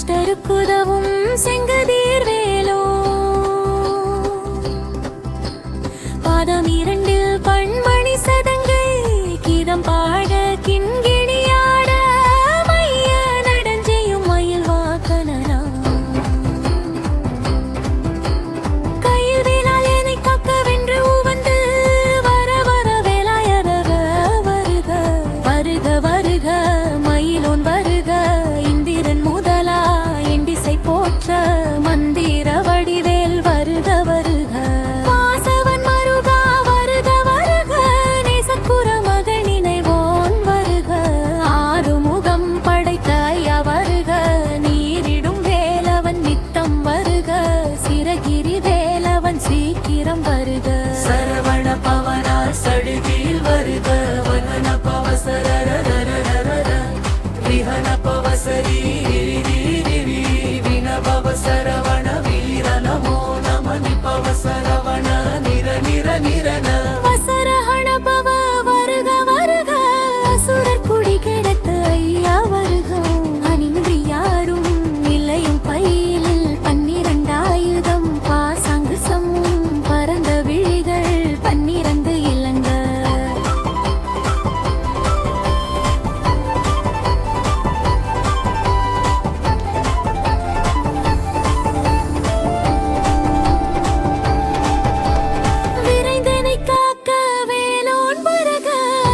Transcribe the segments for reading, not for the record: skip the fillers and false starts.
துஷ்டருக்குதவும் செங்கதீர் வேலோ பாதம் இரண்டில் பண்மணி சதங்கை கீதம் பாட கிண்கிணியாட மைய நடஞ்செய்யும் மயில் வாக்கனனா கையில் வேளால் என்னை காக்க வென்று உவந்து வர வர வேலாயரவ வருக வருக வருக மயிலோன் வருக இந்திரன் முதலா இண்டிசை போற்ற மந்திர வடிவேல் வருக வருக வாசவன் மருகா வருக வருக நேசக்குற மகள் நினைவோன் வருக ஆறுமுகம் படைத்த ஐயா வருக நீரிடும் வேலவன் நித்தம் வருக சிறகிரி வேலவன் சீக்கிரம் வருக சரவண பவனா சடுதியில் வருக வனன பவசரர விஹன பவசரி வினபவ சரவண வீர நமோ நம நிபவ சரவண நிர நிர நிரன வசரஹண பவ வருக வருக அசுரர் குடி கிடத்து ஐயா வருக அணிந்து யாரும் நிலையும் பயிலில் 12 ஆயுதம் பாசாங்கு சம்மும் பரந்த விழிகள் 12 இலங்க விரைந்தனை காக்க வேலோன் வருக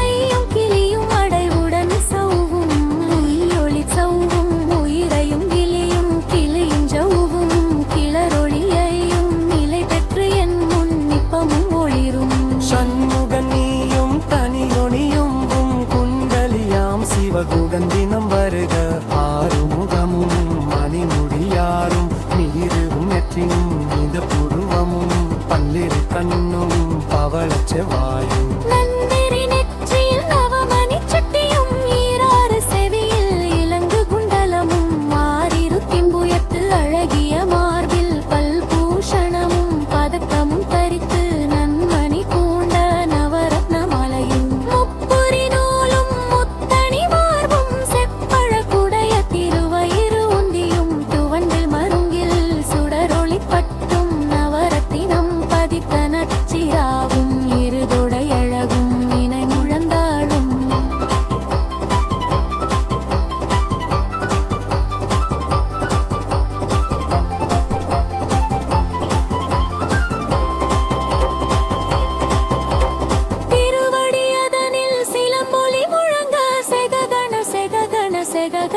ஐயும் கிளியும் அடைவுடன் சௌவும் உயிரொளி சௌவும் உயிரையும் கிளியும் கிளியும் ஜௌவும் கிளரொளியையும் நிலை பெற்று என் முன் நிப்பமும் ஒளிரும் சண்முகன் நீயும் தனியொனியும் குண்டலியாம் சிவகுகன் தினம் வருக ஆறுமுகமும் மணிமுடியாரும் நீரும் நெற்றியும் இந்த புருவமும் பல்லிரு கண்ணும் பவளச் செவ்வாயும் நந்திரி நெற்றியில் நவமணி சட்டியும் ஈராறு செவியில் இலங்கு குண்டலமும் மாறிரு திம்புயத்து அழகிய மார்பில் பல்பூஷணமும் பதக்கமும் தரித்து நன்மணி பூண்ட நவரத்ன மலையும் முப்புரி நூலும் முத்தணி மார்பும் செப்பழ குடைய திருவயிறு உந்தியும் துவண்டில் மருங்கில் சுடரொளி பட்டும் நவரத்தினம் பதித்த நச்சிராவும் இருதொடை அழகும் இணை முழந்தாளும் திருவடி அதனில் சிலம்பொலி முழங்க செககண செககண செகக